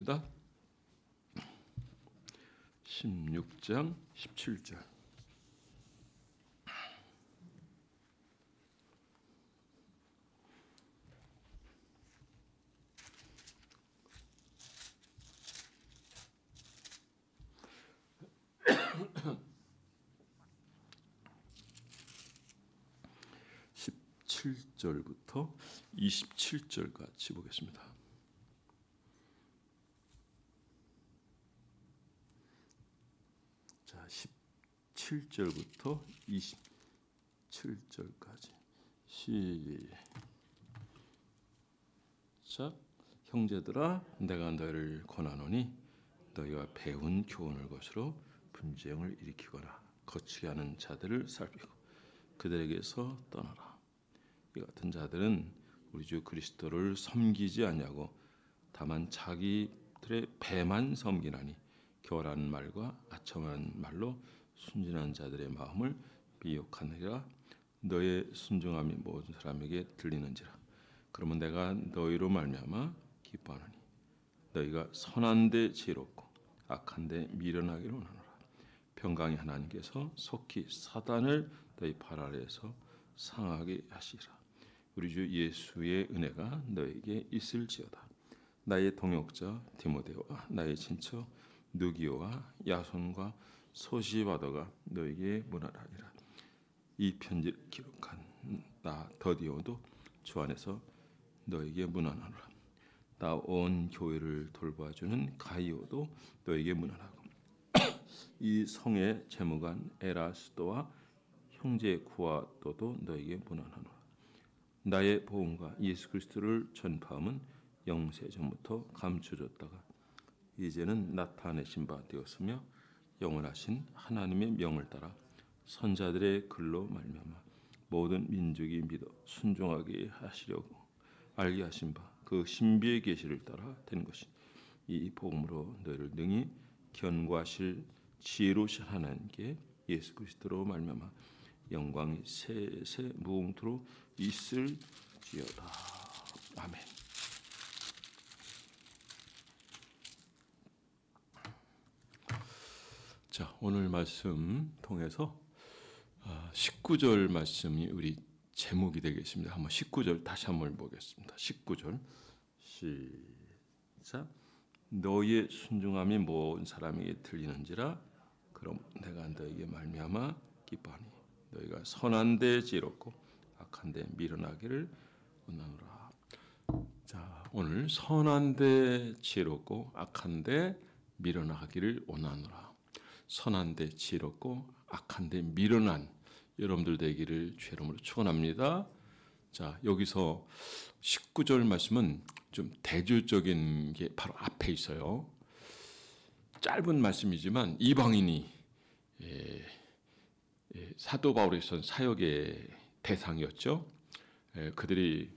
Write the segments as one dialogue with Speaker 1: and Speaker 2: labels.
Speaker 1: 보겠습니다. 16장 17절. (17절부터) (27절까지) 보겠습니다. 자, 17절부터 27절까지 시작. 형제들아, 내가 너희를 권하노니 너희가 배운 교훈을 것으로 분쟁을 일으키거나 거치게 하는 자들을 살피고 그들에게서 떠나라. 이 같은 자들은 우리 주 그리스도를 섬기지 아니하고 다만 자기들의 배만 섬기나니 교활한 말과 아첨한 말로 순진한 자들의 마음을 미혹하느니라. 너의 순종함이 모든 사람에게 들리는지라. 그러면 내가 너희로 말미암아 기뻐하노니 너희가 선한 데 지혜롭고 악한 데 미련하기를 원하노라. 평강의 하나님께서 속히 사단을 너희 발 아래에서 상하게 하시리라. 우리 주 예수의 은혜가 너에게 있을지어다. 나의 동역자 디모데와 나의 친척 누기오와 야손과 소시바더가 너에게 문안하니라. 이 편지를 기록한 나 더디오도 주 안에서 너에게 문안하노라. 나 온 교회를 돌봐주는 가이오도 너에게 문안하고 이 성의 재무관 에라스도와 형제 구아도도 너에게 문안하노라. 나의 복음과 예수 그리스도를 전파함은 영세 전부터 감춰졌다가 이제는 나타내신 바 되었으며 영원하신 하나님의 명을 따라 선자들의 글로 말미암아 모든 민족이 믿어 순종하게 하시려고 알게 하신 바 그 신비의 계시를 따라 된 것이 이 복음으로 너희를 능히 견고하실 지혜로우신 하나님께 예수 그리스도로 말미암아 영광이 세세 무궁토록 있을지어다. 아멘. 자, 오늘 말씀 통해서 19절 말씀이 우리 제목이 되겠습니다. 한번 19절 다시 한번 보겠습니다. 19절 시작. 너희의 순종함이 모든 사람에게 들리는지라. 그럼 내가 너희에게 말미암아 기뻐하니 너희가 선한 데 지혜롭고 악한 데 미련하기를 원하노라. 자, 오늘 선한 데 지혜롭고 악한 데 미련하기를 원하노라. 선한 데 지혜롭고 악한 데 미련한 여러분들 되기를 주의 이름으로 축원합니다. 자, 여기서 19절 말씀은 좀 대조적인 게 바로 앞에 있어요. 짧은 말씀이지만 이방인이 사도 바울의 선 사역의 대상이었죠. 그들이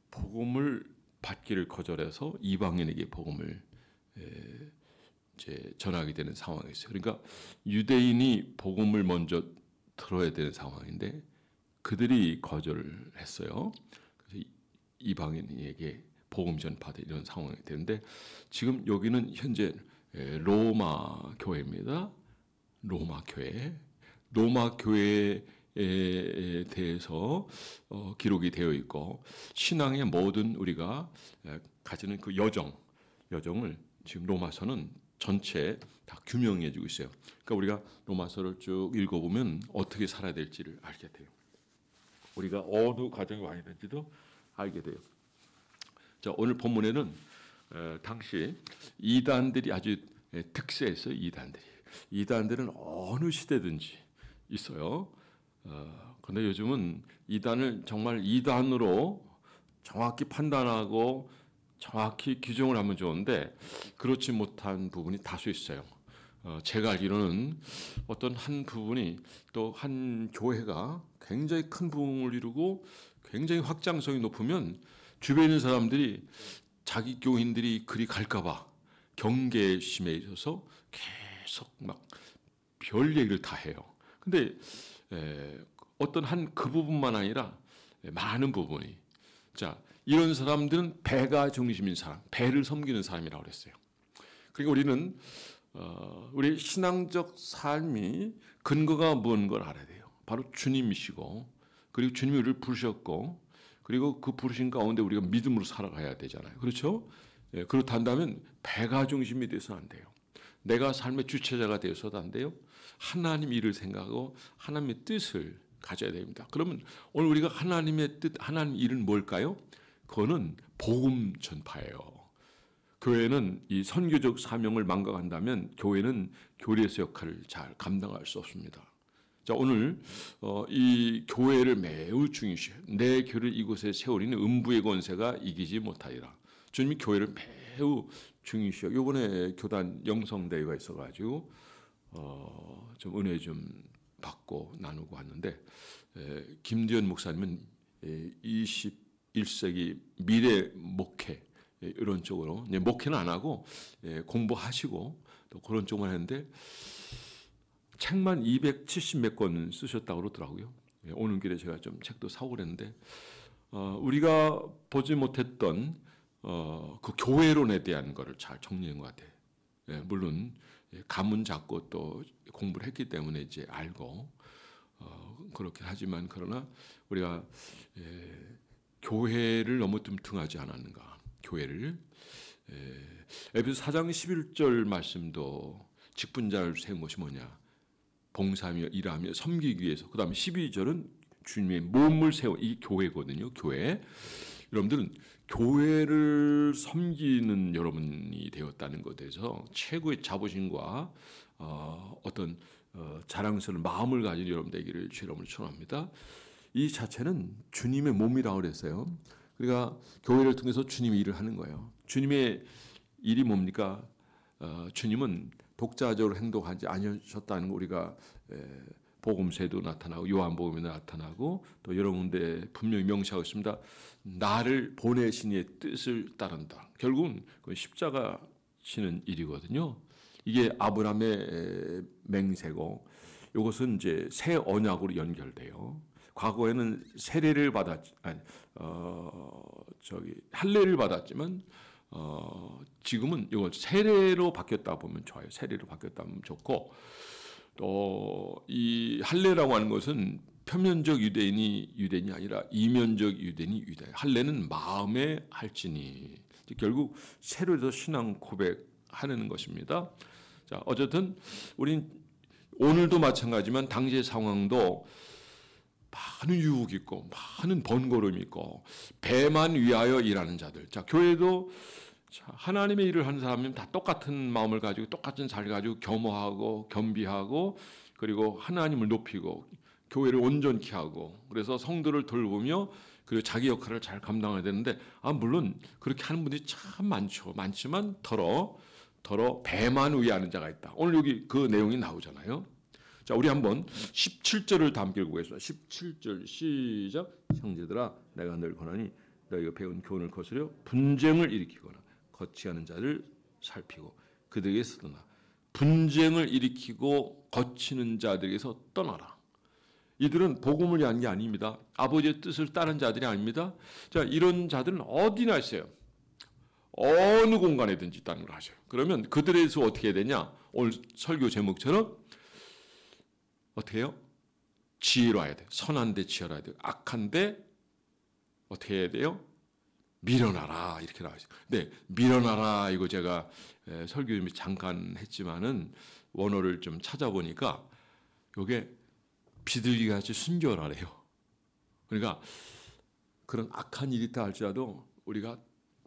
Speaker 1: 복음을 받기를 거절해서 이방인에게 복음을 이제 전하게 되는 상황이었어요. 그러니까 유대인이 복음을 먼저 들어야 되는 상황인데 그들이 거절을 했어요. 그래서 이방인에게 복음 전파되 이런 상황이 되는데 지금 여기는 현재 로마 교회입니다. 로마 교회. 로마 교회에 대해서 기록이 되어 있고 신앙의 모든 우리가 가지는 그 여정을 지금 로마서는 전체 다 규명해 주고 있어요. 그러니까 우리가 로마서를 쭉 읽어보면 어떻게 살아야 될지를 알게 돼요. 우리가 어느 과정에 와 있는지도 알게 돼요. 자, 오늘 본문에는 당시 이단들이 아주 특세했어요. 이단들은 어느 시대든지 있어요. 그런데 요즘은 이단을 정말 이단으로 정확히 판단하고 정확히 규정을 하면 좋은데 그렇지 못한 부분이 다수 있어요. 제가 알기로는 어떤 한 부분이 또 한 교회가 굉장히 큰 부흥을 이루고 굉장히 확장성이 높으면 주변에 있는 사람들이 자기 교인들이 그리 갈까봐 경계심에 있어서 계속 막 별 얘기를 다 해요. 근데 어떤 한 그 부분만 아니라 많은 부분이 자 이런 사람들은 배가 중심인 사람, 배를 섬기는 사람이라고 그랬어요. 그러니까 우리는 우리 신앙적 삶이 근거가 뭔 걸 알아야 돼요. 바로 주님이시고, 그리고 주님이 우리를 부르셨고, 그리고 그 부르신 가운데 우리가 믿음으로 살아가야 되잖아요. 그렇죠? 예, 그렇다면 배가 중심이 돼서는 안 돼요. 내가 삶의 주체자가 되어서도 안 돼요. 하나님 일을 생각하고 하나님의 뜻을 가져야 됩니다. 그러면 오늘 우리가 하나님의 뜻, 하나님 일은 뭘까요? 그거는 복음 전파예요. 교회는 이 선교적 사명을 망각한다면 교회는 교리에서 역할을 잘 감당할 수 없습니다. 자, 오늘 이 교회를 매우 중요시해요. 내 교회를 이곳에 세우리니 음부의 권세가 이기지 못하리라. 주님이 교회를 매우 중요시해요. 이번에 교단 영성대회가 있어가지고 좀 은혜 좀 받고 나누고 왔는데, 김두현 목사님은 21세기 미래 목회 이런 쪽으로, 목회는 안 하고 공부하시고 또 그런 쪽만 했는데 책만 270몇 권 쓰셨다고 그러더라고요. 오는 길에 제가 좀 책도 사고 그랬는데 우리가 보지 못했던 그 교회론에 대한 거를 잘 정리한 것 같아요. 물론 가문 잡고 또 공부를 했기 때문에 이제 알고 그렇긴 하지만, 그러나 우리가 교회를 너무 뜸뚱하지 않았는가. 교회를 에베소 4장 11절 말씀도 직분자를 세운 것이 뭐냐, 봉사하며 일하며 섬기기 위해서. 그 다음에 12절은 주님의 몸을 세워, 이 교회거든요. 교회. 여러분들은 교회를 섬기는 여러분이 되었다는 것에 대해서 최고의 자부심과 어떤 자랑스러운 마음을 가진 여러분 되기를 주님을 축원합니다. 이 자체는 주님의 몸이라고 그랬어요. 그러니까 교회를 통해서 주님이 일을 하는 거예요. 주님의 일이 뭡니까? 주님은 독자적으로 행동하지 않으셨다는 거 우리가 복음서에도 나타나고 요한복음에 나타나고 또 여러 군데 분명히 명시하고 있습니다. 나를 보내신 이의 뜻을 따른다. 결국은 그 십자가 지는 일이거든요. 이게 아브라함의 맹세고, 이것은 이제 새 언약으로 연결돼요. 과거에는 세례를 할례를 받았지만 지금은 이걸 세례로 바뀌었다 보면 좋아요. 세례로 바뀌었다 보면 좋고, 또 이 할례라고 하는 것은 표면적 유대인이 유대인이 아니라 이면적 유대인이 유대인. 할례는 마음의 할지니, 결국 세례로 신앙 고백하는 것입니다. 자, 어쨌든 우린 오늘도 마찬가지지만 당시의 상황도 많은 유혹이 있고 많은 번거로움이 있고 배만 위하여 일하는 자들. 자, 교회도 하나님의 일을 하는 사람은 다 똑같은 마음을 가지고 똑같은 잘 가지고 겸허하고 겸비하고, 그리고 하나님을 높이고 교회를 온전케 하고, 그래서 성도를 돌보며 그리고 자기 역할을 잘 감당해야 되는데, 물론 그렇게 하는 분들이 참 많지만 더러 배만 위하는 자가 있다. 오늘 여기 그 내용이 나오잖아요. 자, 우리 한번 17절을 다 함께 읽어보겠습니다. 17절 시작. 형제들아, 내가 늘 권하니 너희가 배운 교훈을 거스려 분쟁을 일으키거나 거치하는 자를 살피고 그들에게서 떠나. 분쟁을 일으키고 거치는 자들에게서 떠나라. 이들은 복음을 위한 게 아닙니다. 아버지의 뜻을 따른 자들이 아닙니다. 자, 이런 자들은 어디나 있어요. 어느 공간에든지 있다는 걸 하셔요. 그러면 그들에서 어떻게 해야 되냐? 오늘 설교 제목처럼 어떻게 해요? 지혜로워야 돼요. 선한데 지혜로워야 돼요. 악한데 어떻게 해야 돼요? 밀어놔라, 이렇게 나와 있어요. 네, 밀어놔라, 이거 제가 설교 좀 잠깐 했지만은 원어를 좀 찾아보니까 이게 비둘기같이 순결하래요. 그러니까 그런 악한 일이 있다 할지라도 우리가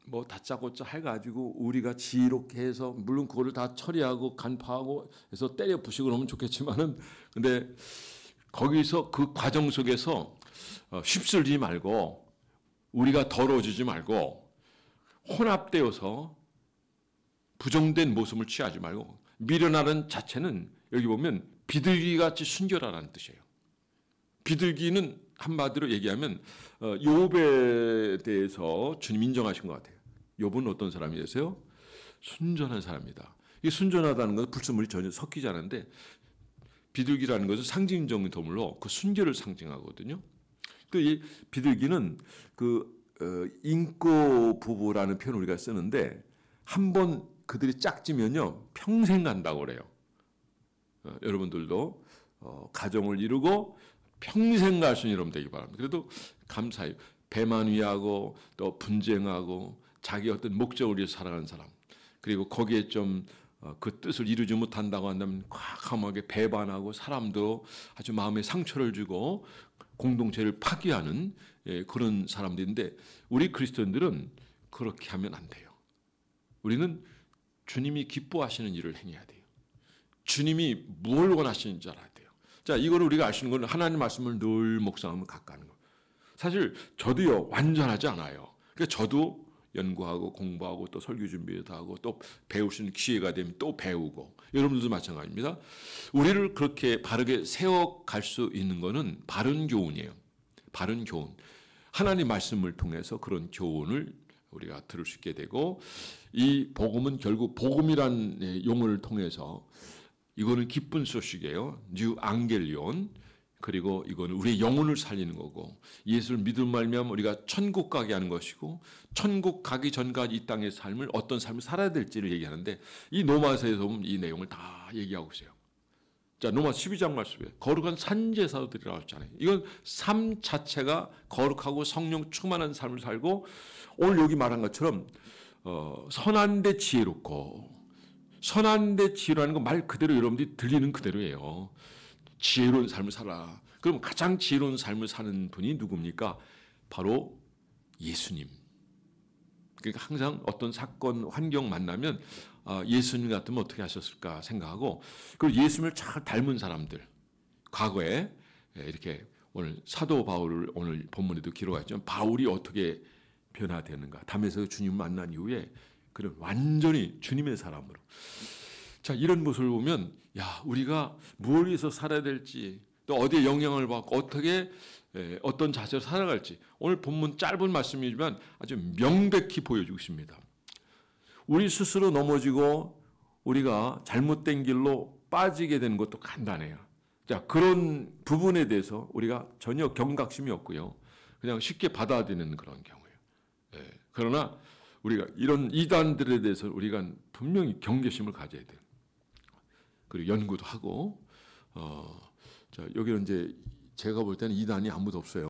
Speaker 1: 뭐 다짜고짜 해가지고 우리가 지혜롭게 해서, 물론 그거를 다 처리하고 간파하고 해서 때려 부시고 그러면 좋겠지만은, 근데 거기서 그 과정 속에서 휩쓸지 말고 우리가 더러워지지 말고 혼합되어서 부정된 모습을 취하지 말고, 미련하는 자체는 여기 보면 비둘기같이 순결하라는 뜻이에요. 비둘기는 한마디로 얘기하면 욥에 대해서 주님 인정하신 것 같아요. 욥은 어떤 사람이었어요? 순전한 사람이다. 이 순전하다는 것은 불순물이 전혀 섞이지 않은데, 비둘기라는 것은 상징적인 동물로 그 순결을 상징하거든요. 또 이 비둘기는 그 인꼬 부부라는 표현을 우리가 쓰는데 한 번 그들이 짝지면요 평생 간다고 그래요. 여러분들도 가정을 이루고 평생 갈 수 있는 여러분 되기 바랍니다. 그래도 감사해요. 배만 위하고 또 분쟁하고 자기 어떤 목적을 위해서 살아가는 사람, 그리고 거기에 좀 그 뜻을 이루지 못한다고 한다면 과감하게 배반하고 사람도 아주 마음에 상처를 주고 공동체를 파괴하는 그런 사람들인데, 우리 그리스도인들은 그렇게 하면 안 돼요. 우리는 주님이 기뻐하시는 일을 행해야 돼요. 주님이 뭘 원하시는지 알아야 돼요. 자, 이거를 우리가 알 수 있는 건 하나님 말씀을 늘 묵상하면 가까는 거예요. 사실 저도요 완전하지 않아요. 그러니까 저도 연구하고 공부하고 또 설교 준비도 하고 또 배울 수 있는 기회가 되면 또 배우고, 여러분들도 마찬가지입니다. 우리를 그렇게 바르게 세워갈 수 있는 것은 바른 교훈이에요. 바른 교훈. 하나님 말씀을 통해서 그런 교훈을 우리가 들을 수 있게 되고, 이 복음은 결국 복음이란 용어를 통해서 이거는 기쁜 소식이에요. 뉴 앙겔리온. 그리고 이거는 우리의 영혼을 살리는 거고, 예수를 믿음 말미암아 우리가 천국 가게 하는 것이고, 천국 가기 전까지 이 땅의 삶을 어떤 삶을 살아야 될지를 얘기하는데, 이 로마서에서 보면 이 내용을 다 얘기하고 있어요. 자, 로마서 12장 말씀에 거룩한 산제사들이라고 했잖아요. 이건 삶 자체가 거룩하고 성령 충만한 삶을 살고, 오늘 여기 말한 것처럼 선한데 지혜롭고, 선한데 지혜로라는 거 말 그대로 여러분들이 들리는 그대로예요. 지혜로운 삶을 살아. 그럼 가장 지혜로운 삶을 사는 분이 누굽니까? 바로 예수님. 그러니까 항상 어떤 사건, 환경 만나면 예수님 같으면 어떻게 하셨을까 생각하고, 그리고 예수님을 잘 닮은 사람들, 과거에 이렇게 오늘 사도 바울을 오늘 본문에도 기록했지만 바울이 어떻게 변화되는가, 담에서 주님을 만난 이후에 그런 완전히 주님의 사람으로. 자, 이런 모습을 보면 야, 우리가 무엇을 위해서 살아야 될지, 또 어디에 영향을 받고 어떻게 어떤 자세로 살아갈지 오늘 본문 짧은 말씀이지만 아주 명백히 보여주고 있습니다. 우리 스스로 넘어지고 우리가 잘못된 길로 빠지게 되는 것도 간단해요. 자, 그런 부분에 대해서 우리가 전혀 경각심이 없고요. 그냥 쉽게 받아들이는 그런 경우예요. 그러나 우리가 이런 이단들에 대해서 우리가 분명히 경계심을 가져야 돼요. 그리고 연구도 하고, 자, 여기는 이제 제가 볼 때는 이단이 아무도 없어요.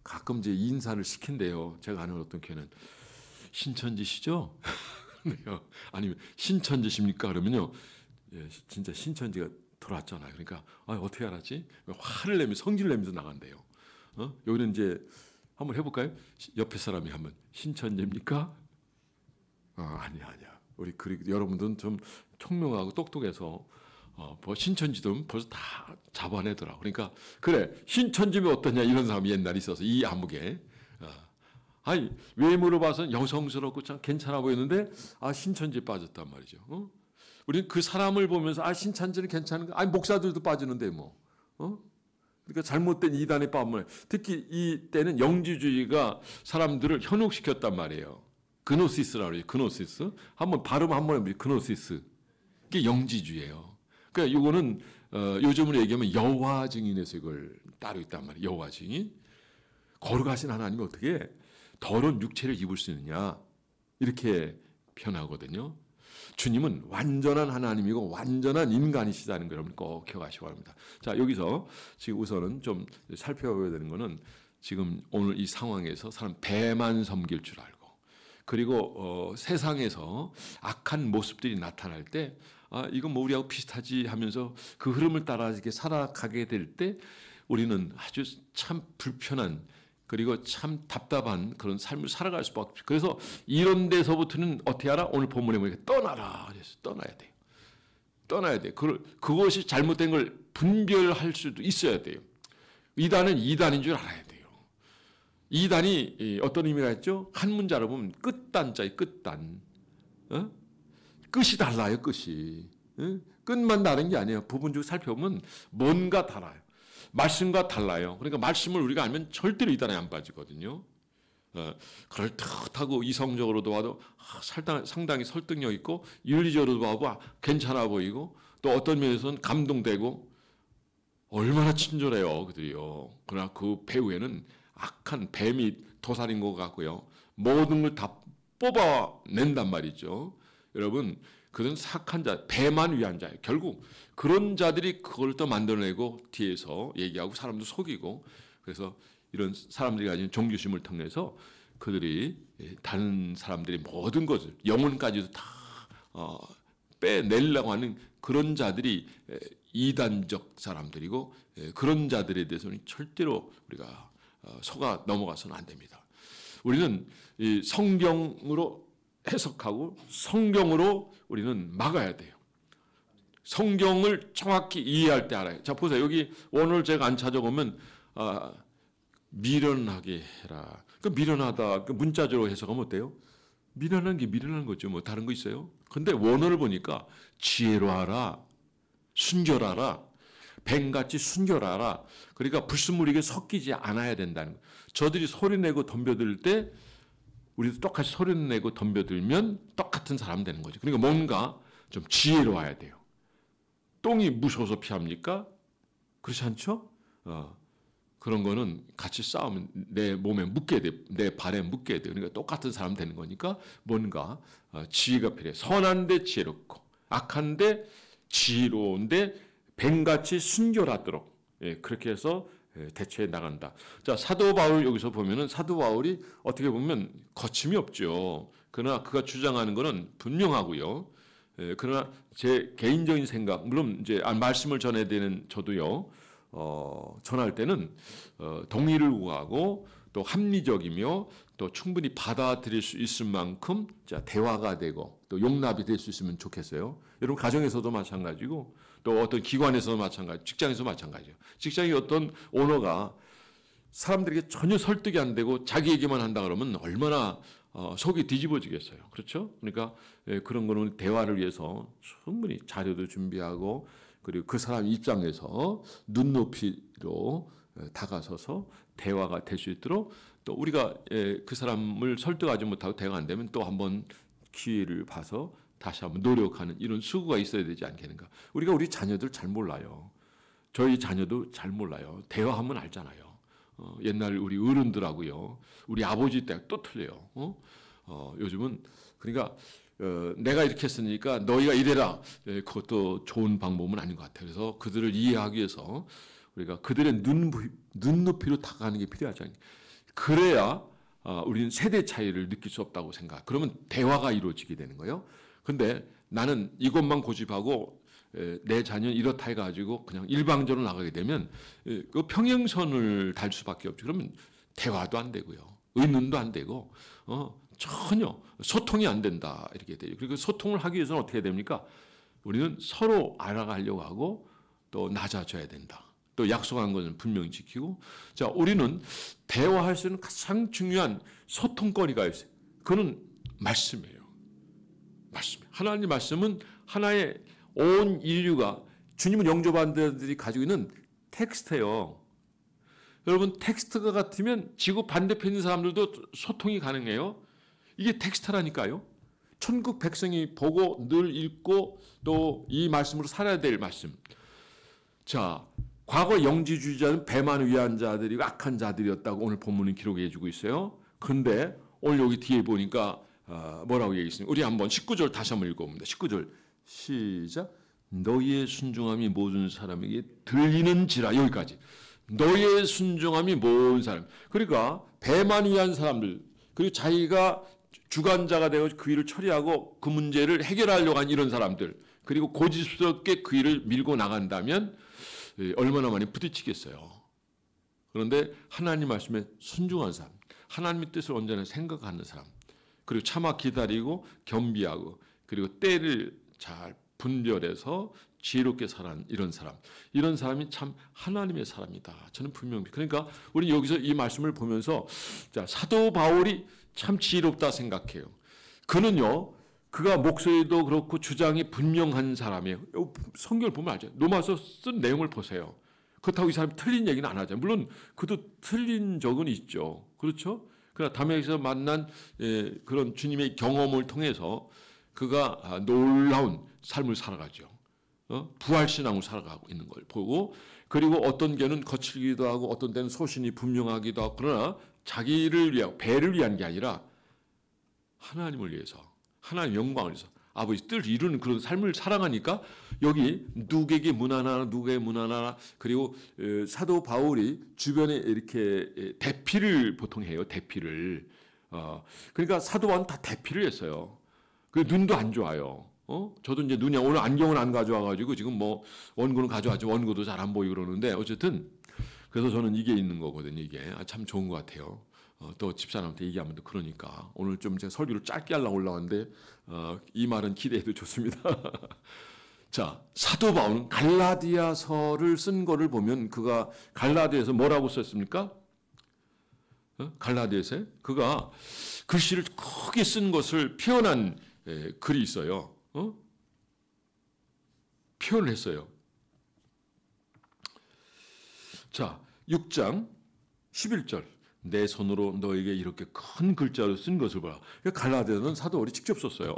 Speaker 1: 가끔 이제 인사를 시킨대요. 제가 아는 어떤 교회는 신천지시죠? 아니면 신천지십니까? 그러면요, 예, 진짜 신천지가 들어왔잖아요. 그러니까 어떻게 알았지? 화를 내면 성질을 내면서 나간대요. 여기는 이제 한번 해볼까요? 옆에 사람이 한번 신천지입니까? 아니야. 우리 그리고 여러분들은 좀 총명하고 똑똑해서 뭐 신천지도 벌써 다 잡아내더라. 그러니까 그래 신천지면 어떠냐 이런 사람이 옛날에 있어서 이 암흑에 아니 외모로 봐서 여성스럽고 참 괜찮아 보였는데 신천지에 빠졌단 말이죠. 우리는 그 사람을 보면서 신천지는 괜찮은 거. 목사들도 빠지는데 뭐. 그러니까 잘못된 이단에 빠면 특히 이 때는 영지주의가 사람들을 현혹시켰단 말이에요. 그노시스라고 그래요. 그노시스. 한번 발음 한번 해보세요. 그노시스. 이게 영지주의예요. 그러니까 이거는 요즘으로 얘기하면 여호와 증인에서 이걸 따로 있단 말이에요. 여호와 증인. 거룩하신 하나님이 어떻게 더러운 육체를 입을 수 있느냐 이렇게 표현하거든요. 주님은 완전한 하나님이고 완전한 인간이시다는 걸 여러분 꼭 기억하시기 바랍니다. 자, 여기서 지금 우선은 좀 살펴봐야 되는 거는 지금 오늘 이 상황에서 사람 배만 섬길 줄 알고, 그리고 세상에서 악한 모습들이 나타날 때 이건 뭐 우리하고 비슷하지 하면서 그 흐름을 따라 이렇게 살아가게 될 때 우리는 아주 참 불편한 그리고 참 답답한 그런 삶을 살아갈 수밖에 없어요. 그래서 이런 데서부터는 어떻게 하라? 오늘 본문에 보니까 떠나라. 그래서 떠나야 돼요. 떠나야 돼요. 그것이 잘못된 걸 분별할 수도 있어야 돼요. 이단은 이단인 줄 알아야 돼요. 이단이 어떤 의미가 있죠? 한 문자로 보면 끝단자의 끝단. 끝이 달라요. 끝이. 끝만 다른 게 아니에요. 부분적으로 살펴보면 뭔가 달라요. 말씀과 달라요. 그러니까 말씀을 우리가 알면 절대로 이단에 안 빠지거든요. 그럴듯하고 이성적으로도 봐도 상당히 설득력 있고 윤리적으로도 봐도 괜찮아 보이고 또 어떤 면에서는 감동되고 얼마나 친절해요. 그들이요. 그러나 그 배후에는 악한 뱀이 도살인 것 같고요. 모든 걸 다 뽑아낸단 말이죠. 여러분, 그런 착한 자, 배만 위한 자예요. 결국 그런 자들이 그걸 또 만들어내고 뒤에서 얘기하고 사람도 속이고, 그래서 이런 사람들이 가진 종교심을 통해서 그들이 다른 사람들이 모든 것을 영혼까지도 다 빼내려고 하는 그런 자들이 이단적 사람들이고, 그런 자들에 대해서는 절대로 우리가 속아 넘어가서는 안 됩니다. 우리는 이 성경으로 해석하고 성경으로 우리는 막아야 돼요. 성경을 정확히 이해할 때 알아요. 자, 보세요. 여기 오늘 제가 안 찾아보면 미련하게 해라. 그 미련하다. 그 문자적으로 해석하면 어때요? 미련한 게 미련한 거죠. 뭐 다른 거 있어요? 근데 원어를 보니까 지혜로 하라, 순결하라, 뱀같이 순결하라. 그러니까 불순물에게 섞이지 않아야 된다는 거예요. 저들이 소리내고 덤벼들 때 우리도 똑같이 소리내고 덤벼들면 똑같은 사람 되는 거죠. 그러니까 뭔가 좀 지혜로워야 돼요. 똥이 무서워서 피합니까? 그렇지 않죠? 그런 거는 같이 싸우면 내 몸에 묻게 돼, 내 발에 묻게 돼. 그러니까 똑같은 사람 되는 거니까 뭔가 지혜가 필요해. 선한데 지혜롭고, 악한데 지혜로운데 뱀같이 순결하도록, 그렇게 해서 대처해 나간다. 자, 사도 바울 여기서 보면은 사도 바울이 어떻게 보면 거침이 없죠. 그러나 그가 주장하는 것은 분명하고요. 그러나 제 개인적인 생각, 물론 이제 말씀을 전해야 되는 저도요. 전할 때는 동의를 구하고 또 합리적이며 또 충분히 받아들일 수 있을 만큼 자, 대화가 되고 또 용납이 될 수 있으면 좋겠어요. 여러분 가정에서도 마찬가지고 또 어떤 기관에서도 마찬가지, 직장에서도 마찬가지예요. 직장의 어떤 오너가 사람들에게 전혀 설득이 안 되고 자기 얘기만 한다 그러면 얼마나 속이 뒤집어지겠어요. 그렇죠? 그러니까 그런 거는 대화를 위해서 충분히 자료도 준비하고 그리고 그 사람 입장에서 눈높이로 다가서서 대화가 될 수 있도록 또 우리가 그 사람을 설득하지 못하고 대화가 안 되면 또 한번 기회를 봐서 다시 한번 노력하는 이런 수고가 있어야 되지 않겠는가. 우리가 우리 자녀들 잘 몰라요. 저희 자녀도 잘 몰라요. 대화하면 알잖아요. 옛날 우리 어른들하고요. 우리 아버지 때 또 틀려요. 요즘은 그러니까 내가 이렇게 했으니까 너희가 이래라. 그것도 좋은 방법은 아닌 것 같아요. 그래서 그들을 이해하기 위해서 우리가 그들의 눈높이로 다가가는 게 필요하죠. 그래야 우리는 세대 차이를 느낄 수 없다고 생각. 그러면 대화가 이루어지게 되는 거예요. 근데 나는 이것만 고집하고 내 자녀는 이렇다 해가지고 그냥 일방적으로 나가게 되면 그 평행선을 달 수밖에 없죠. 그러면 대화도 안 되고요. 의논도 안 되고 전혀 소통이 안 된다 이렇게 돼요. 그리고 소통을 하기 위해서는 어떻게 됩니까? 우리는 서로 알아가려고 하고 또 낮아져야 된다. 또 약속한 것은 분명히 지키고. 자, 우리는 대화할 수 있는 가장 중요한 소통거리가 있어요. 그거는 말씀이에요. 말씀. 하나님 말씀은 하나의 온 인류가 주님을 영접한 자들이 가지고 있는 텍스트예요. 여러분 텍스트가 같으면 지구 반대편에 있는 사람들도 소통이 가능해요. 이게 텍스트라니까요. 천국 백성이 보고 늘 읽고 또 이 말씀으로 살아야 될 말씀. 자, 과거 영지주의자는 배만 위한 자들이고 악한 자들이었다고 오늘 본문은 기록해 주고 있어요. 그런데 오늘 여기 뒤에 보니까 뭐라고 얘기했습니까? 우리 한번 19절 다시 한번 읽어봅니다. 19절 시작. 너희의 순종함이 모든 사람에게 들리는지라. 여기까지. 너희의 순종함이 모든 사람. 그러니까 배만 위한 사람들 그리고 자기가 주관자가 되어 그 일을 처리하고 그 문제를 해결하려고 하는 이런 사람들 그리고 고집스럽게 그 일을 밀고 나간다면 얼마나 많이 부딪히겠어요. 그런데 하나님 말씀에 순종한 사람, 하나님의 뜻을 언제나 생각하는 사람, 그리고 참아 기다리고 겸비하고 그리고 때를 잘 분별해서 지혜롭게 살아가는 이런 사람이 참 하나님의 사람이다. 저는 분명히. 그러니까 우리 여기서 이 말씀을 보면서 자, 사도 바울이 참 지혜롭다 생각해요. 그는요, 그가 목소리도 그렇고 주장이 분명한 사람이에요. 성경을 보면 알죠. 로마서 쓴 내용을 보세요. 그렇다고 이 사람이 틀린 얘기는 안 하죠. 물론 그도 틀린 적은 있죠. 그렇죠? 그러나 담에서 만난 그런 주님의 경험을 통해서 그가 놀라운 삶을 살아가죠. 부활 신앙으로 살아가고 있는 걸 보고, 그리고 어떤 게는 거칠기도 하고 어떤 때는 소신이 분명하기도 하고, 그러나 자기를 위하고 배를 위한 게 아니라 하나님을 위해서, 하나님의 영광을 위해서 아버지 뜻을 이루는 그런 삶을 살아가니까 여기 누구에게 문 하나, 누구에게 문 하나, 그리고 사도 바울이 주변에 이렇게 대피를 보통 해요. 대피를. 그러니까 사도 바울은 다 대피를 했어요. 그 눈도 안 좋아요. 저도 이제 눈이, 오늘 안경을 안 가져와가지고 지금 뭐 원고는 가져왔지, 원고도 잘 안 보이고 그러는데, 어쨌든 그래서 저는 이게 있는 거거든요. 이게 참 좋은 것 같아요. 또 집사람한테 얘기하면 또 그러니까 오늘 좀 제가 설교를 짧게 하려고 올라왔는데 이 말은 기대해도 좋습니다. 자, 사도 바울은 갈라디아서를 쓴 거를 보면 그가 갈라디아에서 뭐라고 썼습니까? 갈라디아서에 그가 글씨를 크게 쓴 것을 표현한 글이 있어요. 표현을 했어요. 자, 6장 11절. 내 손으로 너에게 이렇게 큰 글자로 쓴 것을 봐라. 갈라디아는 사도 바울이 직접 썼어요.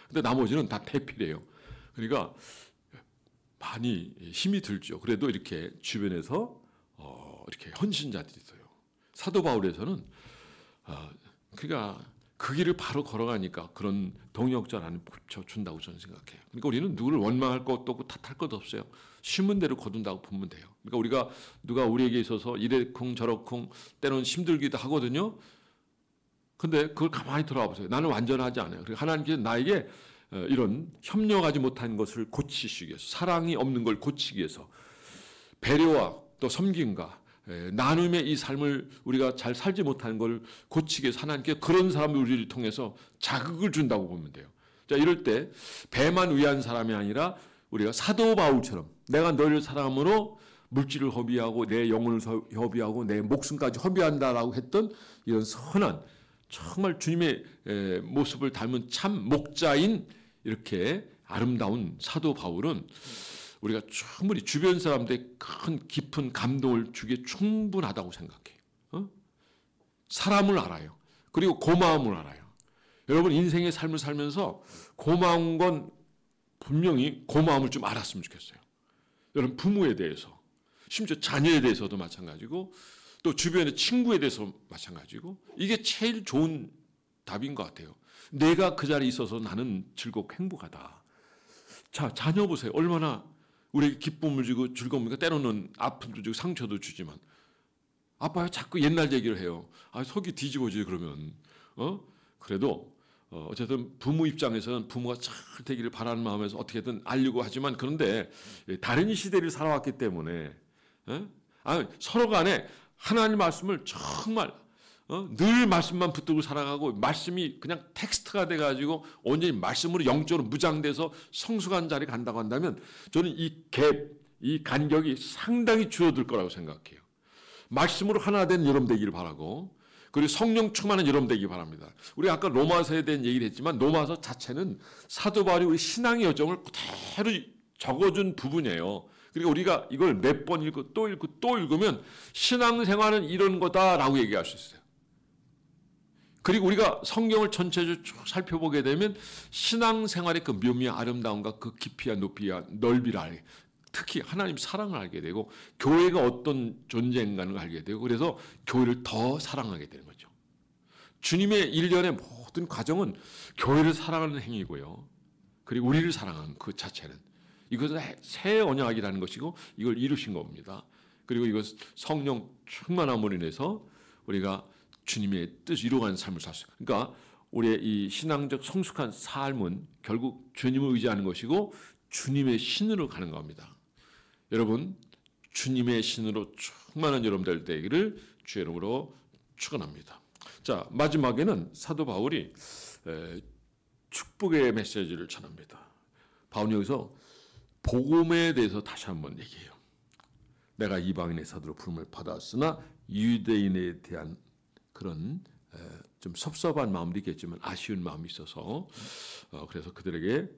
Speaker 1: 근데 나머지는 다 대필이에요. 그러니까 많이 힘이 들죠. 그래도 이렇게 주변에서 이렇게 헌신자들이 있어요. 사도 바울에서는 그러니까 그 길을 바로 걸어가니까 그런 동역자를 붙여준다고 저는 생각해요. 그러니까 우리는 누구를 원망할 것도 없고 탓할 것도 없어요. 심은 대로 거둔다고 보면 돼요. 그러니까 우리가 누가 우리에게 있어서 이래쿵 저래쿵 때로는 힘들기도 하거든요. 근데 그걸 가만히 돌아와 보세요. 나는 완전하지 않아요. 그리고 하나님께서 나에게 이런 협력하지 못한 것을 고치시기 위해서, 사랑이 없는 걸 고치기 위해서, 배려와 또 섬김과 나눔의 이 삶을 우리가 잘 살지 못하는 걸 고치기 위해서 하나님께 그런 사람을 우리를 통해서 자극을 준다고 보면 돼요. 자, 이럴 때 배만 위한 사람이 아니라 우리가 사도 바울처럼 내가 너를 사랑함으로 물질을 허비하고 내 영혼을 허비하고 내 목숨까지 허비한다라고 했던 이런 선한, 정말 주님의 모습을 닮은 참 목자인 이렇게 아름다운 사도 바울은 우리가 충분히 주변 사람들의 큰 깊은 감동을 주기에 충분하다고 생각해요. 사람을 알아요. 그리고 고마움을 알아요. 여러분 인생의 삶을 살면서 고마운 건 분명히 고마움을 좀 알았으면 좋겠어요. 여러분 부모에 대해서, 심지어 자녀에 대해서도 마찬가지고 또 주변의 친구에 대해서 마찬가지고, 이게 제일 좋은 답인 것 같아요. 내가 그 자리에 있어서 나는 즐겁고 행복하다. 자, 자녀 보세요. 얼마나 우리에게 기쁨을 주고 즐거움이니까 때로는 아픔도 주고 상처도 주지만, 아빠가 자꾸 옛날 얘기를 해요. 속이 뒤집어지지 그러면. 그래도 어쨌든 부모 입장에서는 부모가 잘 되기를 바라는 마음에서 어떻게든 알려고 하지만, 그런데 다른 시대를 살아왔기 때문에 서로 간에 하나님 말씀을 정말 늘 말씀만 붙들고 살아가고, 말씀이 그냥 텍스트가 돼가지고 온전히 말씀으로 영적으로 무장돼서 성숙한 자리에 간다고 한다면 저는 이 간격이 상당히 줄어들 거라고 생각해요. 말씀으로 하나 된 여러분 되기를 바라고, 그리고 성령 충만한 여러분 되기 바랍니다. 우리 아까 로마서에 대한 얘기를 했지만 로마서 자체는 사도 바울이 우리 신앙의 여정을 그대로 적어준 부분이에요. 그리고 우리가 이걸 몇 번 읽고 또 읽고 또 읽으면 신앙생활은 이런 거다라고 얘기할 수 있어요. 그리고 우리가 성경을 전체적으로 쭉 살펴보게 되면 신앙생활의 그 묘미와 아름다움과 그 깊이와 높이와 넓이를 알게, 특히 하나님 사랑을 알게 되고 교회가 어떤 존재인가를 알게 되고, 그래서 교회를 더 사랑하게 되는 거죠. 주님의 일련의 모든 과정은 교회를 사랑하는 행위고요. 그리고 우리를 사랑하는 그 자체는, 이것은 새 언약이라는 것이고 이걸 이루신 겁니다. 그리고 이것 성령 충만함으로 인해서 우리가 주님의 뜻을 이루어가는 삶을 살 수 있어요. 그러니까 우리의 이 신앙적 성숙한 삶은 결국 주님을 의지하는 것이고 주님의 신으로 가는 겁니다. 여러분, 주님의 신으로 충만한 여러분들 되기를 주의 이름으로 축원합니다. 자, 마지막에는 사도 바울이 축복의 메시지를 전합니다. 바울이 여기서 복음에 대해서 다시 한번 얘기해요. 내가 이방인의 사도로 부름을 받았으나 유대인에 대한 그런 좀 섭섭한 마음도 있겠지만 아쉬운 마음이 있어서 그래서 그들에게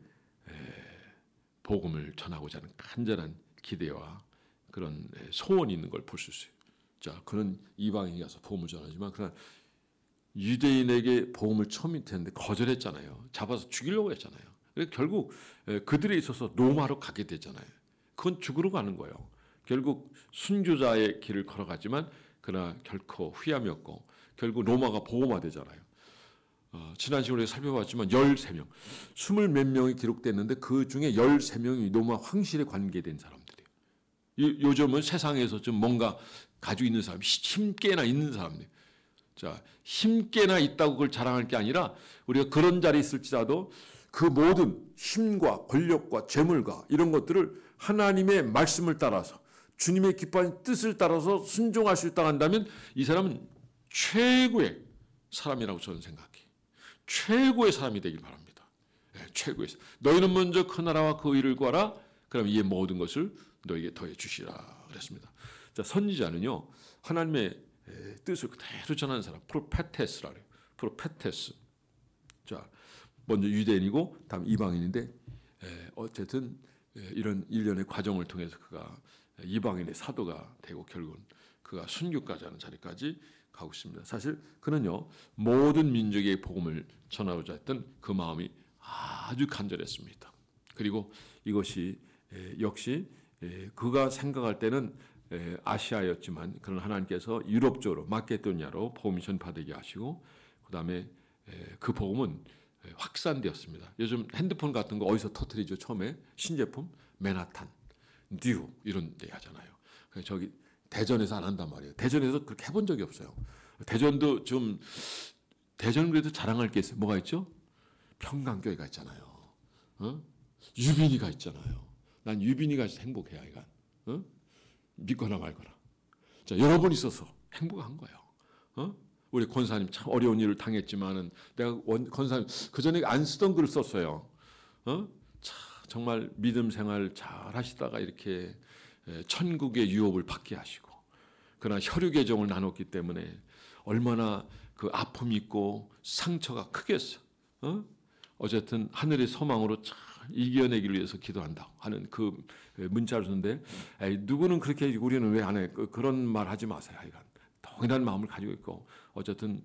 Speaker 1: 복음을 전하고자 하는 간절한 기대와 그런 소원이 있는 걸 볼 수 있어요. 자, 그는 이방인이 가서 복음을 전하지만 그러나 유대인에게 복음을 처음 했는데 거절했잖아요. 잡아서 죽이려고 했잖아요. 결국 그들에 있어서 로마로 가게 되잖아요. 그건 죽으러 가는 거예요. 결국 순교자의 길을 걸어가지만 그러나 결코 후회함이 없고 결국 로마가 복음화되잖아요. 지난 시간에 살펴봤지만 13명, 20 몇 명이 기록됐는데 그 중에 13명이 로마 황실에 관계된 사람들이에요. 요즘은 세상에서 좀 뭔가 가지고 있는 사람, 힘께나 있는 사람들. 자, 힘께나 있다고 그걸 자랑할 게 아니라 우리가 그런 자리에 있을지라도 그 모든 힘과 권력과 재물과 이런 것들을 하나님의 말씀을 따라서 주님의 기뻐하는 뜻을 따라서 순종할 수 있다고 한다면 이 사람은 최고의 사람이라고 저는 생각해요. 최고의 사람이 되길 바랍니다. 네, 최고의 사람. 너희는 먼저 그 나라와 그 의를 구하라. 그럼 이에 모든 것을 너에게 더해 주시라 그랬습니다. 자, 선지자는요 하나님의 뜻을 그대로 전하는 사람, 프로페테스라 그래요. 프로페테스. 자, 먼저 유대인이고 다음 이방인인데 어쨌든 이런 일련의 과정을 통해서 그가 이방인의 사도가 되고 결국은 그가 순교까지 하는 자리까지 가고 있습니다. 사실 그는요 모든 민족의 복음을 전하고자 했던 그 마음이 아주 간절했습니다. 그리고 이것이 역시 그가 생각할 때는 아시아였지만 그런 하나님께서 유럽 쪽으로 마케도니아로 복음이 전파되게 하시고 그 다음에 그 복음은 확산되었습니다. 요즘 핸드폰 같은 거 어디서 터뜨리죠? 처음에 신제품 맨하탄, 뉴 이런 데 하잖아요. 저기 대전에서 안 한단 말이에요. 대전에서 그렇게 해본 적이 없어요. 대전도 좀 대전 그래도 자랑할 게 있어요. 뭐가 있죠? 평강교회가 있잖아요. 유빈이가 있잖아요. 난 유빈이가 행복해요, 이간. 믿거나 말거나. 자, 여러분 있어서 행복한 거예요. 우리 권사님 참 어려운 일을 당했지만은 내가 권사님 그 전에 안 쓰던 글을 썼어요. 정말 믿음 생활 잘 하시다가 이렇게 천국의 유업을 받게 하시고 그러나 혈육의 정을 나눴기 때문에 얼마나 그 아픔이 있고 상처가 크겠어. 어쨌든 하늘의 소망으로 잘 이겨내기를 위해서 기도한다고 하는 그 문자를 썼는데 누구는 그렇게 우리는 왜 안 해? 그런 말 하지 마세요. 하여간 동일한 마음을 가지고 있고 어쨌든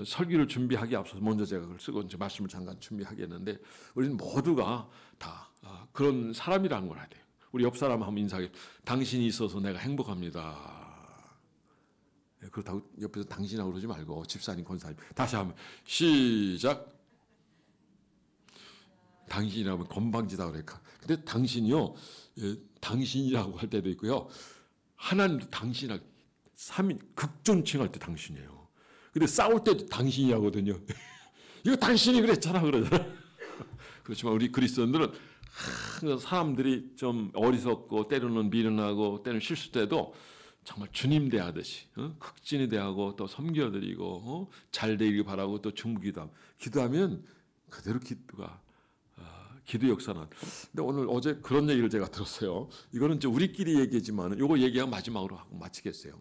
Speaker 1: 설교를 준비하기 앞서서 먼저 제가 그걸 쓰고 이제 말씀을 잠깐 준비하겠는데 우리는 모두가 다 그런 사람이라는 걸 알아야 돼요. 우리 옆 사람 한번 인사해. 당신이 있어서 내가 행복합니다. 그렇다고 옆에서 당신이라고 그러지 말고 집사님, 권사님. 다시 한번 시작. 당신이라면 건방지다 그래. 근데 당신이요, 당신이라고 할 때도 있고요. 하나님도 당신이라고 3인 극존칭할 때 당신이에요. 근데 싸울 때도 당신이라거든요. 이거 당신이 그랬잖아 그러잖아. 그렇지만 우리 그리스도인들은 사람들이 좀 어리석고 때로는 미련하고 때로는 실수때도 정말 주님 대하듯이 극진히 대하고 또 섬겨드리고 잘 되길 바라고 또 중기도 기도하면 그대로 기도가 기도 역사는. 근데 오늘 어제 그런 얘기를 제가 들었어요. 이거는 이제 우리끼리 얘기지만 이거 얘기하고 마지막으로 하고 마치겠어요.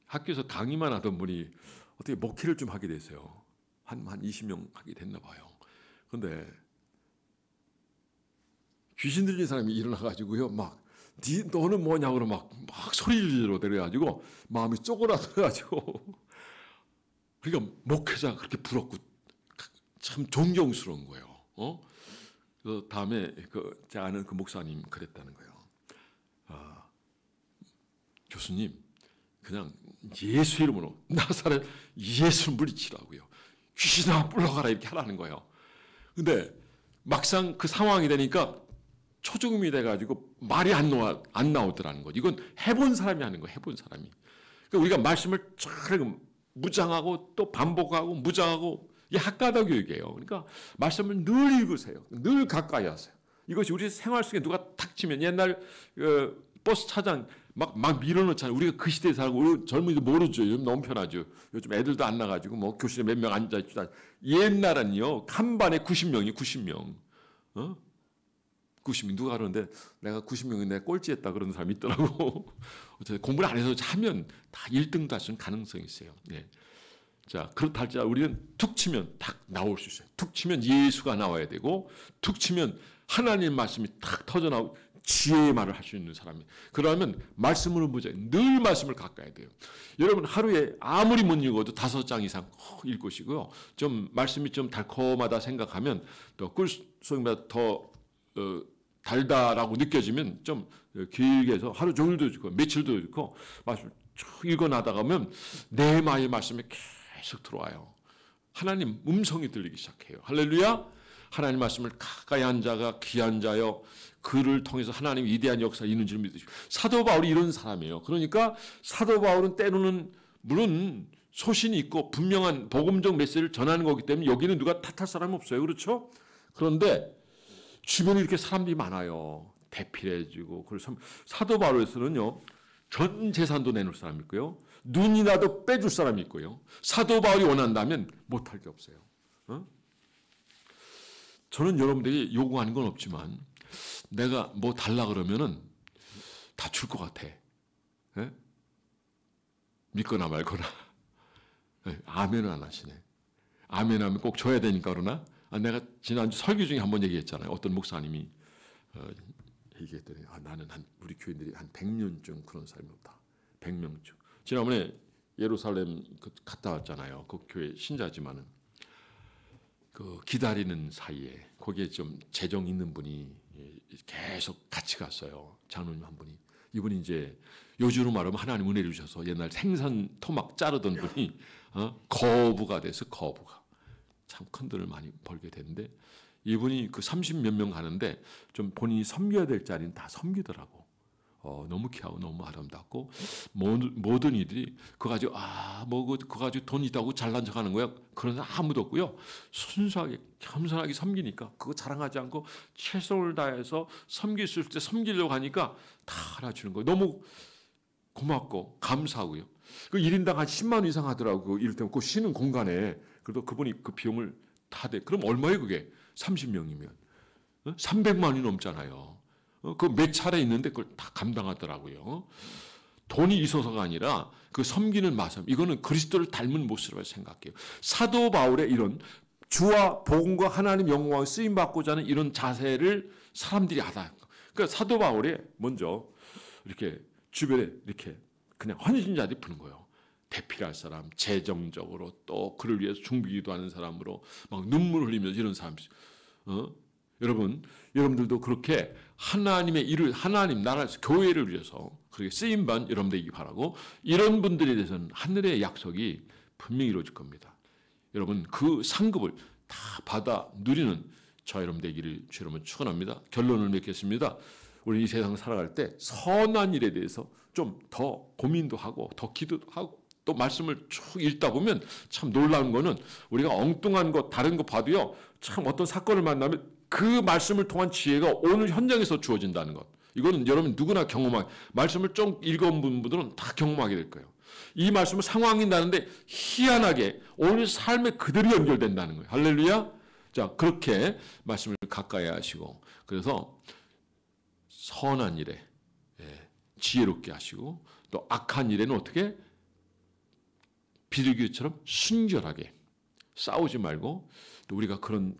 Speaker 1: 학교에서 강의만 하던 분이 어떻게 목회를 좀 하게 됐어요. 한 20명 하게 됐나 봐요. 근데 귀신 들린 사람이 일어나가지고요, 너는 뭐냐고 막 소리를 질러 내려가지고 마음이 쪼그라들어가지고 그러니까 목회자가 그렇게 부럽고 참 존경스러운 거예요. 그 다음에 제가 아는 그 목사님 그랬다는 거예요. 교수님, 그냥 예수 이름으로 나사렛 예수를 물리치라고요. 귀신아 물러가라 이렇게 하라는 거예요. 근데 막상 그 상황이 되니까 초죽음이 돼가지고 말이 안 나오더라는 거죠. 이건 해본 사람이 하는 거예요. 해본 사람이. 그러니까 우리가 말씀을 쫙 무장하고 또 반복하고 무장하고 이게 학가다 교육이에요. 그러니까 말씀을 늘 읽으세요. 늘 가까이 하세요. 이것이 우리 생활 속에 누가 탁 치면 옛날 버스 차장 막 밀어넣잖아요. 우리가 그 시대에 살고 우리 젊은이들 모르죠. 요즘 너무 편하죠. 요즘 애들도 안 나가지고 뭐 교실에 몇 명 앉아있다. 옛날은요 간반에 90명이 90명. 90명 누가 그러는데 내가 90명이 내 꼴찌했다 그러는 사람이 있더라고. 공부를 안 해서 하면 다 1등도 할 수 있는 가능성이 있어요. 예. 자, 그렇다 할지라도 우리는 툭 치면 딱 나올 수 있어요. 툭 치면 예수가 나와야 되고, 툭 치면 하나님 말씀이 탁 터져나오고 지혜의 말을 할 수 있는 사람이. 그러면 말씀으로 무죄, 늘 말씀을 가까이 돼요. 여러분 하루에 아무리 못 읽어도 5장 이상 읽으시고요. 좀 말씀이 좀 달콤하다 생각하면 또 꿀송이보다 더 달다라고 느껴지면 좀 길게 해서 하루 종일도 읽고 며칠도 읽고 말씀 쭉 읽어나가면 내 마음의 말씀이 계속 들어와요. 하나님 음성이 들리기 시작해요. 할렐루야. 하나님 말씀을 가까이 한 자가 귀한 자여, 그를 통해서 하나님 위대한 역사가 있는 줄 믿으시고. 사도 바울이 이런 사람이에요. 그러니까 사도 바울은 때로는 물론 소신이 있고 분명한 복음적 메시지를 전하는 거기 때문에 여기는 누가 탓할 사람이 없어요. 그렇죠? 그런데 주변에 이렇게 사람들이 많아요. 대필해지고. 그래서 사도 바울에서는요, 전 재산도 내놓을 사람이 있고요, 눈이라도 빼줄 사람이 있고요, 사도 바울이 원한다면 못할 게 없어요. 저는 여러분들이 요구하는 건 없지만 내가 뭐 달라 그러면은 다 줄 것 같아. 예? 믿거나 말거나. 아멘을 안 하시네. 아멘 하면 꼭 줘야 되니까 그러나. 내가 지난주 설교 중에 한번 얘기했잖아요. 어떤 목사님이 얘기했더니 나는 우리 교인들이 한 100년쯤 그런 사람이 없다. 100명쯤. 지난번에 예루살렘 갔다 왔잖아요. 그 교회 신자지만은 그 기다리는 사이에 거기에 좀 재정 있는 분이 계속 같이 갔어요. 장로님 한 분이. 이분이 이제 요즘으로 말하면 하나님 은혜를 주셔서 옛날 생선 토막 자르던 분이 거부가 돼서 거부가. 참 큰 돈을 많이 벌게 됐는데 이분이 그 30몇 명 가는데 좀 본인이 섬겨야 될 자리는 다 섬기더라고. 너무 귀하고 너무 아름답고 모든 이들이 그거 가지고 그거 가지고 돈 있다고 잘난 척하는 거야. 그런 사람 아무도 없고요. 순수하게 겸손하게 섬기니까 그거 자랑하지 않고 최선을 다해서 섬길 수 있을 때 섬기려고 하니까 다 알아주는 거예요. 너무 고맙고 감사하고요. 그 1인당 한 10만 원 이상 하더라고. 이를테면 그 쉬는 공간에. 그래도 그분이 그 비용을 다 대. 그럼 얼마예요 그게? 30명이면 300만 원이 넘잖아요. 그 몇 차례 있는데 그걸 다 감당하더라고요. 돈이 있어서가 아니라 그 섬기는 마음, 이거는 그리스도를 닮은 모습이라고 생각해요. 사도 바울의 이런 주와 복음과 하나님 영광을 쓰임 받고자 하는 이런 자세를 사람들이 알아요. 그러니까 사도 바울이 먼저 이렇게 주변에 이렇게 그냥 헌신자들이 부는 거예요. 대필할 사람, 재정적으로 또 그를 위해서 중비기도 하는 사람으로 막 눈물 흘리면서 이런 사람. 여러분들도 그렇게 하나님의 일을, 하나님 나라에서 교회를 위해서 그렇게 쓰임받은 여러분 되기 바라고, 이런 분들에 대해서는 하늘의 약속이 분명히 이루어질 겁니다. 여러분 그 상급을 다 받아 누리는 저 여러분 되기를 주 여러분 축원합니다. 결론을 맺겠습니다. 우리 이 세상 살아갈 때 선한 일에 대해서 좀 더 고민도 하고 더 기도도 하고 또 말씀을 쭉 읽다 보면 참 놀라운 거는 우리가 엉뚱한 것 다른 거 봐도요, 참 어떤 사건을 만나면 그 말씀을 통한 지혜가 오늘 현장에서 주어진다는 것. 이거는 여러분 누구나 경험하게, 말씀을 좀 읽어본 분들은 다 경험하게 될 거예요. 이 말씀은 상황이 나는데 희한하게 오늘 삶에 그대로 연결된다는 거예요. 할렐루야. 자, 그렇게 말씀을 가까이 하시고, 그래서 선한 일에 지혜롭게 하시고, 또 악한 일에는 어떻게 비둘기처럼 순결하게 싸우지 말고, 또 우리가 그런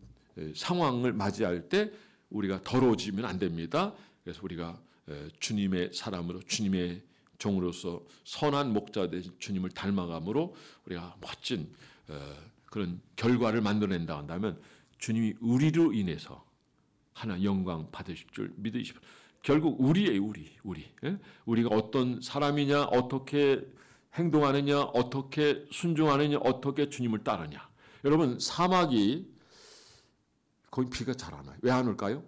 Speaker 1: 상황을 맞이할 때 우리가 더러워지면 안 됩니다. 그래서 우리가 주님의 사람으로, 주님의 종으로서 선한 목자 되신 주님을 닮아감으로 우리가 멋진 그런 결과를 만들어낸다 한다면 주님이 우리로 인해서 하나 영광 받으실 줄 믿으시오. 결국 우리예요, 우리. 우리가 어떤 사람이냐, 어떻게 행동하느냐, 어떻게 순종하느냐, 어떻게 주님을 따르냐. 여러분 사막이 거기 비가 잘 안 와요. 왜 안 올까요?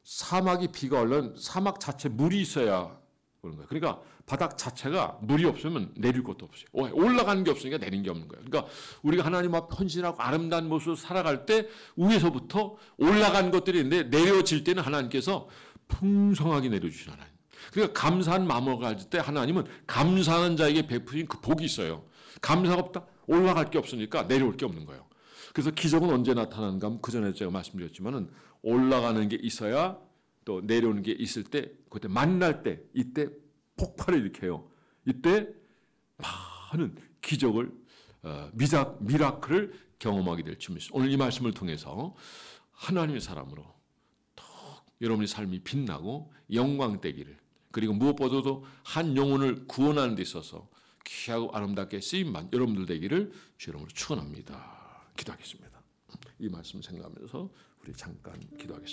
Speaker 1: 사막이 비가 오려면 사막 자체 물이 있어야 그런 거예요. 그러니까 바닥 자체가 물이 없으면 내릴 것도 없어요. 올라가는 게 없으니까 내린 게 없는 거예요. 그러니까 우리가 하나님 앞에 헌신하고 아름다운 모습으로 살아갈 때 위에서부터 올라간 것들이 있는데 내려질 때는 하나님께서 풍성하게 내려주신 하나님. 그러니까 감사한 마음을 가질 때 하나님은 감사하는 자에게 베푸신 그 복이 있어요. 감사가 없다? 올라갈 게 없으니까 내려올 게 없는 거예요. 그래서 기적은 언제 나타나는가 하면 그전에 제가 말씀드렸지만은 올라가는 게 있어야 또 내려오는 게 있을 때, 그때 만날 때, 이때 폭발을 일으켜요. 이때 많은 기적을 미라클을 경험하게 될 줄 믿습니다. 오늘 이 말씀을 통해서 하나님의 사람으로 더욱 여러분의 삶이 빛나고 영광되기를, 그리고 무엇보다도 한 영혼을 구원하는 데 있어서 귀하고 아름답게 쓰임만 여러분들 되기를 주 이름으로 축원합니다. 기도하겠습니다. 이 말씀 생각하면서 우리 잠깐 기도하겠습니다.